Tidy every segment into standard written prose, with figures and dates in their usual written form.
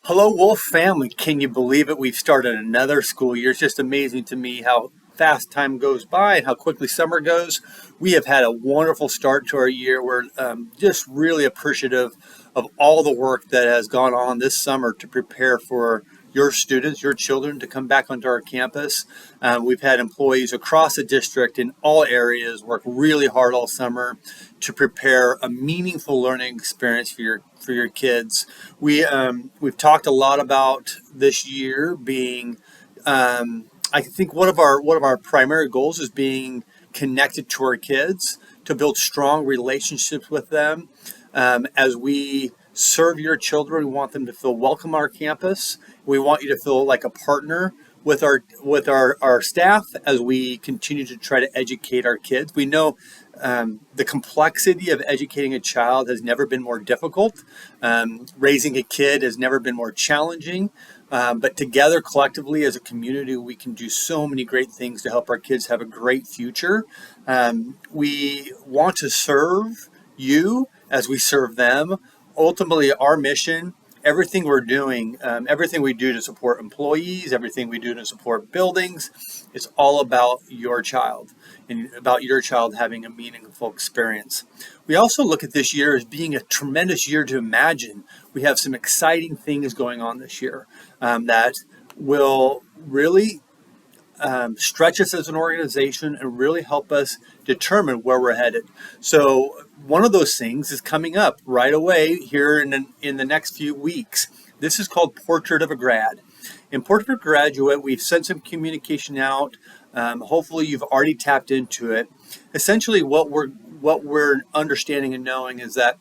Hello, Wolf family. Can you believe it? We've started another school year. It's just amazing to me how fast time goes by and how quickly summer goes. We have had a wonderful start to our year. We're just really appreciative of all the work that has gone on this summer to prepare for your students, your children to come back onto our campus. We've had employees across the district in all areas work really hard all summer to prepare a meaningful learning experience for your kids. We've talked a lot about this year being. I think one of our primary goals is being connected to our kids to build strong relationships with them. As we serve your children, we want them to feel welcome on our campus. We want you to feel like a partner with our staff as we continue to try to educate our kids. We know the complexity of educating a child has never been more difficult. Raising a kid has never been more challenging. But together, collectively, as a community, we can do so many great things to help our kids have a great future. We want to serve you as we serve them. Ultimately, our mission, everything we're doing, everything we do to support employees, everything we do to support buildings, it's all about your child and about your child having a meaningful experience. We also look at this year as being a tremendous year to imagine. We have some exciting things going on this year that will really stretch us as an organization and really help us determine where we're headed. So one of those things is coming up right away here in the next few weeks. This is called Portrait of a Grad. In Portrait of a Graduate, we've sent some communication out. Hopefully, you've already tapped into it. Essentially, what we're understanding and knowing is that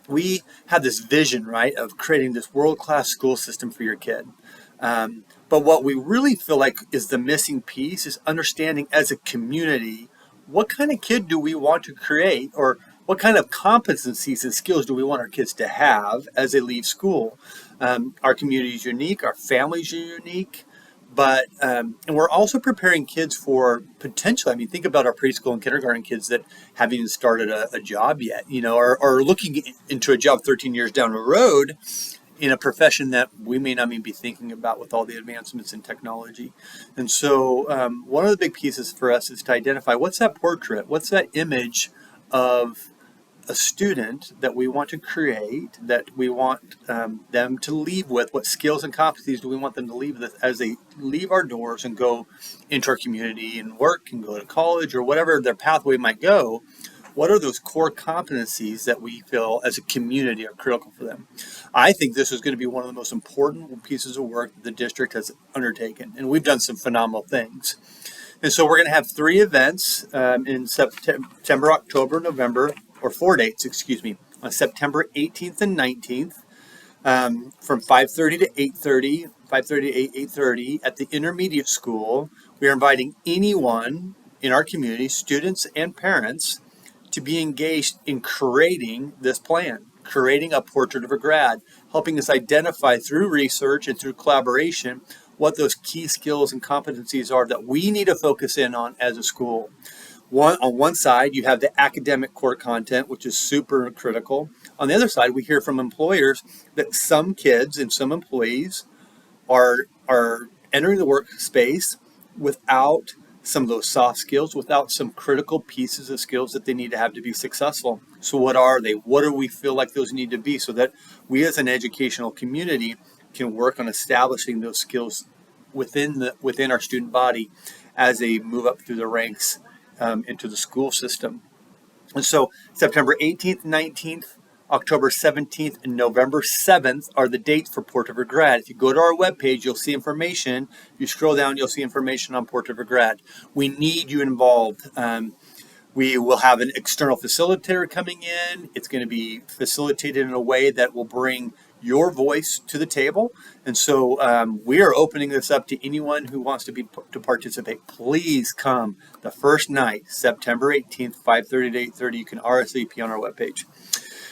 we have this vision, right, of creating this world-class school system for your kid. But what we really feel like is the missing piece is understanding as a community, what kind of kid do we want to create, or what kind of competencies and skills do we want our kids to have as they leave school? Our community is unique, our families are unique, but and we're also preparing kids for potential. I mean, think about our preschool and kindergarten kids that haven't even started a job yet, or looking into a job 13 years down the road in a profession that we may not even be thinking about with all the advancements in technology. And so one of the big pieces for us is to identify what's that portrait, what's that image of a student that we want to create, that we want them to leave with, what skills and competencies do we want them to leave with as they leave our doors and go into our community and work and go to college or whatever their pathway might go. What are those core competencies that we feel as a community are critical for them? I think this is going to be one of the most important pieces of work that the district has undertaken, and we've done some phenomenal things. And so we're going to have three events in September, October, November, or four dates, excuse me, on September 18th and 19th from 5:30 to 8:30, 5:30 to 8:30 at the intermediate school. We are inviting anyone in our community, students and parents, to be engaged in creating this plan, creating a portrait of a grad, helping us identify through research and through collaboration what those key skills and competencies are that we need to focus in on as a school. On one side, you have the academic core content, which is super critical. On the other side, we hear from employers that some kids and some employees are entering the workspace without some of those soft skills, without some critical pieces of skills that they need to have to be successful. So what are they? What do we feel like those need to be so that we as an educational community can work on establishing those skills within our student body as they move up through the ranks into the school system. And so September 18th, 19th, October 17th, and November 7th are the dates for Portrait of a Grad. If you go to our webpage, you'll see information. If you scroll down, you'll see information on Portrait of a Grad. We need you involved. We will have an external facilitator coming in. It's going to be facilitated in a way that will bring your voice to the table. And so we are opening this up to anyone who wants to participate. Please come the first night, September 18th, 5:30 to 8:30. You can RSVP on our webpage.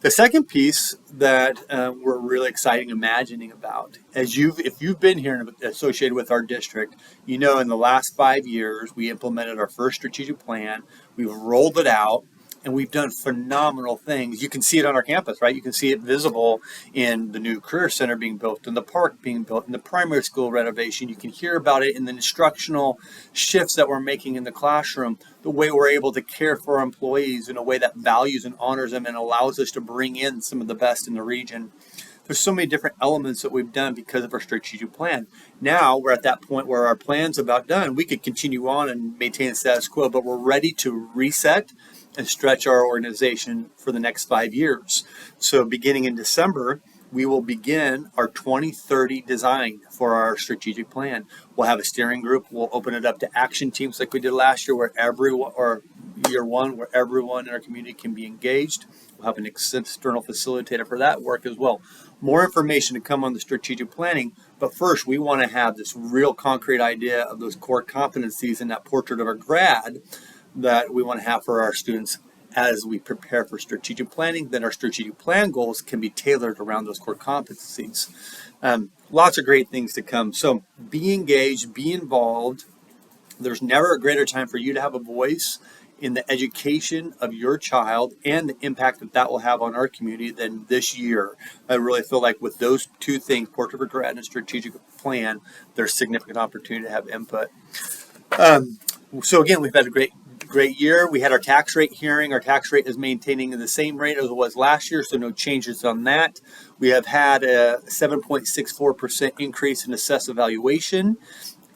The second piece that we're really excited imagining about, if you've been here and associated with our district, in the last 5 years, we implemented our first strategic plan. We've rolled it out, and we've done phenomenal things. You can see it on our campus, right? You can see it visible in the new career center being built, in the park being built, in the primary school renovation. You can hear about it in the instructional shifts that we're making in the classroom, the way we're able to care for our employees in a way that values and honors them and allows us to bring in some of the best in the region. There's so many different elements that we've done because of our strategic plan. Now we're at that point where our plan's about done. We could continue on and maintain the status quo, but we're ready to reset and stretch our organization for the next 5 years. So beginning in December, we will begin our 2030 design for our strategic plan. We'll have a steering group. We'll open it up to action teams like we did last year, where everyone, or year one, where everyone in our community can be engaged. We'll have an external facilitator for that work as well. More information to come on the strategic planning, but first we want to have this real concrete idea of those core competencies in that portrait of a grad that we want to have for our students as we prepare for strategic planning. Then our strategic plan goals can be tailored around those core competencies. Lots of great things to come. So be engaged, be involved. There's never a greater time for you to have a voice in the education of your child and the impact that that will have on our community than this year. I really feel like with those two things, portrait of a grad and strategic plan, there's significant opportunity to have input. So again, we've had a great year. We had our tax rate hearing. Our tax rate is maintaining the same rate as it was last year, so no changes on that. We have had a 7.64% increase in assessed valuation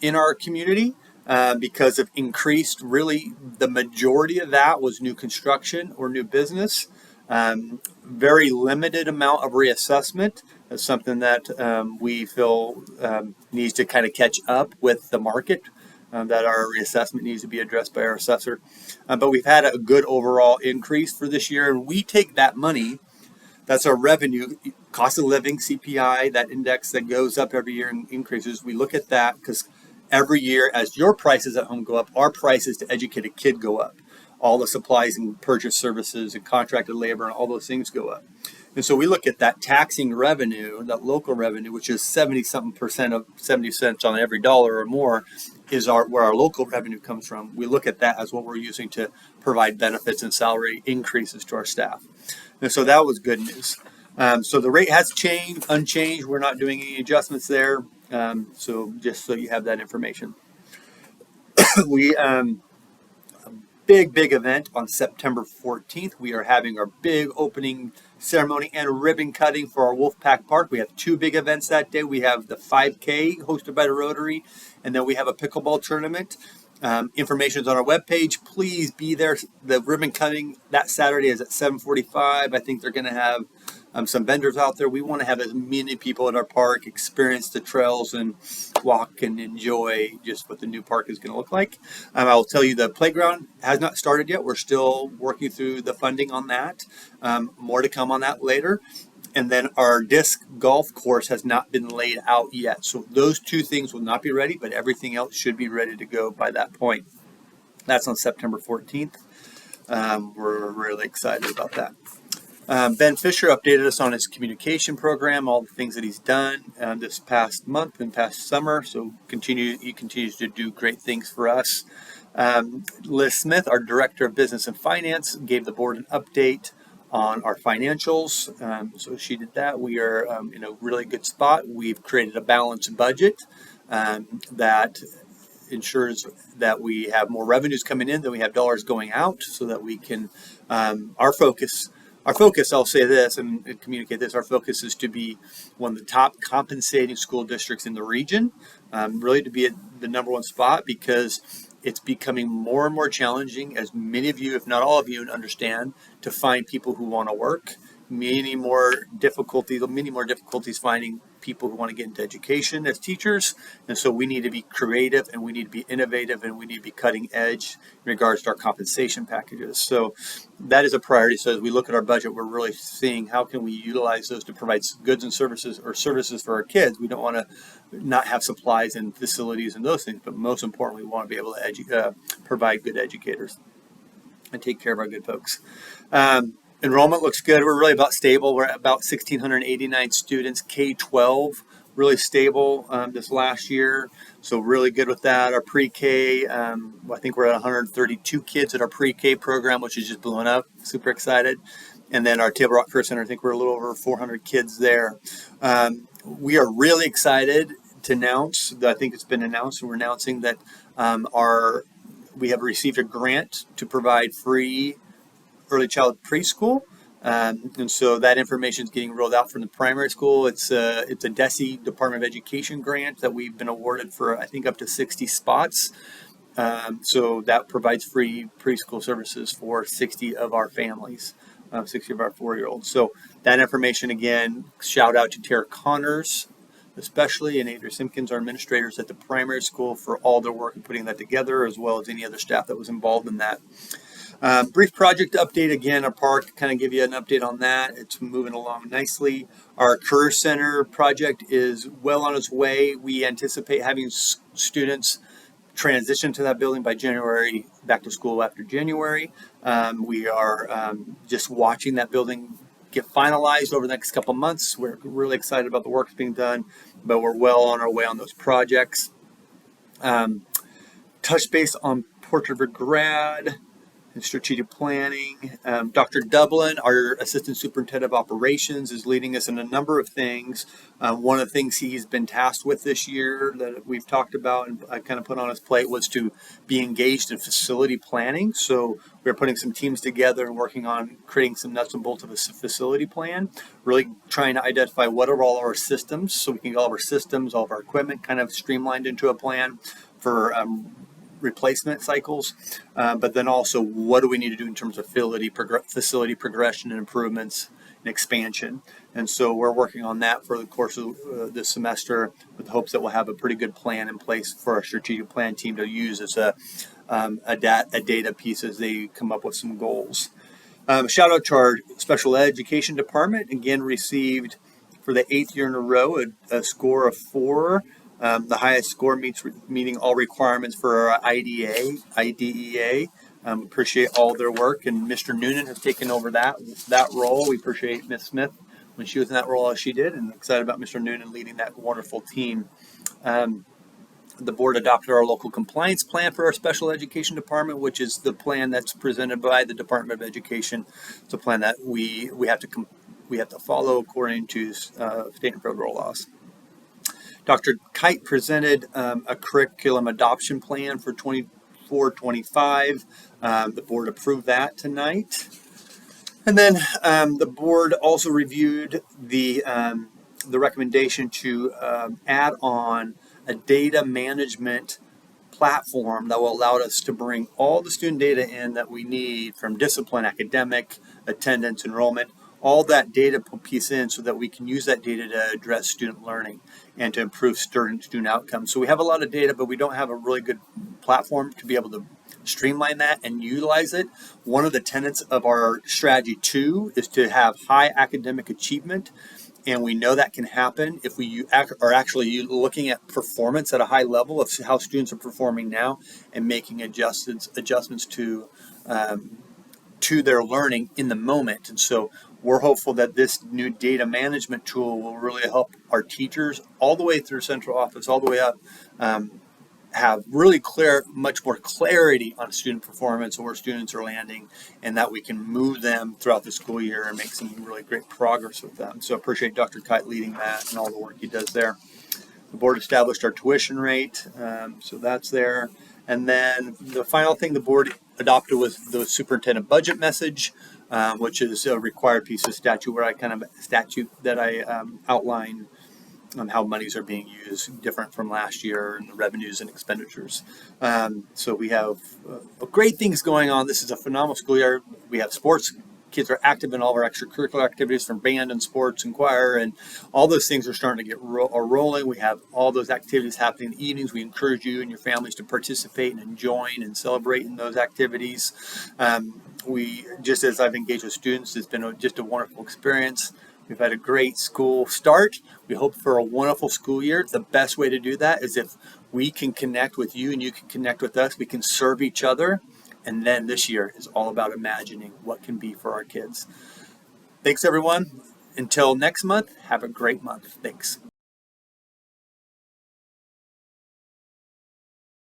in our community because of increased, really the majority of that was new construction or new business. Very limited amount of reassessment. That's something that we feel needs to kind of catch up with the market. That our reassessment needs to be addressed by our assessor. But we've had a good overall increase for this year, and we take that money, that's our revenue, cost of living, CPI, that index that goes up every year and increases. We look at that because every year as your prices at home go up, our prices to educate a kid go up. All the supplies and purchase services and contracted labor and all those things go up. And so we look at that taxing revenue, that local revenue, which is 70-something% of 70 cents on every dollar or more, is where our local revenue comes from. We look at that as what we're using to provide benefits and salary increases to our staff. And so that was good news. So the rate has changed, unchanged. We're not doing any adjustments there. So just so you have that information. We big event on September 14th. We are having our big opening ceremony and ribbon cutting for our Wolfpack Park. We have two big events that day. We have the 5K hosted by the Rotary, and then we have a pickleball tournament. Information is on our webpage. Please be there. The ribbon cutting that Saturday is at 7:45. I think they're going to have some vendors out there. We want to have as many people at our park experience the trails and walk and enjoy just what the new park is going to look like. I'll tell you the playground has not started yet. We're still working through the funding on that. More to come on that later. And then our disc golf course has not been laid out yet. So those two things will not be ready, but everything else should be ready to go by that point. That's on September 14th. We're really excited about that. Ben Fisher updated us on his communication program, all the things that he's done this past month and past summer. So he continues to do great things for us. Liz Smith, our Director of Business and Finance, gave the board an update on our financials. So she did that. We are in a really good spot. We've created a balanced budget that ensures that we have more revenues coming in than we have dollars going out, so that we can our focus, I'll say this and communicate this, our focus is to be one of the top compensating school districts in the region, really to be at the number one spot, because it's becoming more and more challenging, as many of you, if not all of you, understand, to find people who want to work. Many more difficulties finding people who want to get into education as teachers. And so we need to be creative, and we need to be innovative, and we need to be cutting edge in regards to our compensation packages. So that is a priority. So as we look at our budget, we're really seeing how can we utilize those to provide goods and services, or services for our kids. We don't want to not have supplies and facilities and those things, but most importantly, we want to be able to provide good educators and take care of our good folks. Enrollment looks good. We're really about stable. We're at about 1,689 students, K-12, really stable this last year. So really good with that. Our pre-K, I think we're at 132 kids at our pre-K program, which is just blowing up. Super excited. And then our Table Rock Career Center, I think we're a little over 400 kids there. We are really excited to announce that I think it's been announced, and we're announcing that we have received a grant to provide free early child preschool. And so that information is getting rolled out from the primary school. It's a DESE Department of Education grant that we've been awarded for, I think, up to 60 spots. So that provides free preschool services for 60 of our families, 60 of our 4-year-olds. So that information, again, shout out to Tara Connors, especially, and Adria Simpkins, our administrators at the primary school, for all their work in putting that together, as well as any other staff that was involved in that. Brief project update again, our park, kind of give you an update on that. It's moving along nicely. Our Career Center project is well on its way. We anticipate having students transition to that building by January, back to school after January. We are just watching that building get finalized over the next couple months. We're really excited about the work that's being done, but we're well on our way on those projects. Touch base on Portrait River grad and strategic planning. Dr. Dublin, our Assistant Superintendent of Operations, is leading us in a number of things. One of the things he's been tasked with this year that we've talked about and I kind of put on his plate was to be engaged in facility planning. So we're putting some teams together and working on creating some nuts and bolts of a facility plan, really trying to identify what are all our systems so we can get all of our systems, all of our equipment kind of streamlined into a plan for replacement cycles, but then also what do we need to do in terms of facility progression and improvements and expansion. And so we're working on that for the course of this semester with hopes that we'll have a pretty good plan in place for our strategic plan team to use as a data piece as they come up with some goals. Shout out to our special education department, again received for the 8th year in a row a score of 4. The highest score meeting all requirements for our IDEA. Appreciate all their work, and Mr. Noonan has taken over that role. We appreciate Ms. Smith when she was in that role as she did, and excited about Mr. Noonan leading that wonderful team. The board adopted our local compliance plan for our special education department, which is the plan that's presented by the Department of Education. It's a plan that we have to follow according to state and federal laws. Dr. Kite presented a curriculum adoption plan for 24-25. The board approved that tonight. And then the board also reviewed the recommendation to add on a data management platform that will allow us to bring all the student data in that we need from discipline, academic, attendance, enrollment, all that data piece in so that we can use that data to address student learning and to improve student outcomes. So we have a lot of data, but we don't have a really good platform to be able to streamline that and utilize it. One of the tenets of our strategy 2 is to have high academic achievement. And we know that can happen if we are actually looking at performance at a high level of how students are performing now and making adjustments to their learning in the moment. And so we're hopeful that this new data management tool will really help our teachers all the way through central office, all the way up, have really much more clarity on student performance and where students are landing, and that we can move them throughout the school year and make some really great progress with them. So I appreciate Dr. Kite leading that and all the work he does there. The board established our tuition rate, so that's there. And then the final thing the board adopted was the superintendent budget message, which is a required piece of statute that I outline on how monies are being used, different from last year, and the revenues and expenditures. So we have great things going on. This is a phenomenal school year. We have sports. Kids are active in all of our extracurricular activities, from band and sports and choir, and all those things are starting to get rolling. We have all those activities happening in the evenings. We encourage you and your families to participate and join and celebrate in those activities. Just as I've engaged with students, it's been just a wonderful experience. We've had a great school start. We hope for a wonderful school year. The best way to do that is if we can connect with you and you can connect with us. We can serve each other. And then this year is all about imagining what can be for our kids. Thanks, everyone. Until next month, have a great month. Thanks.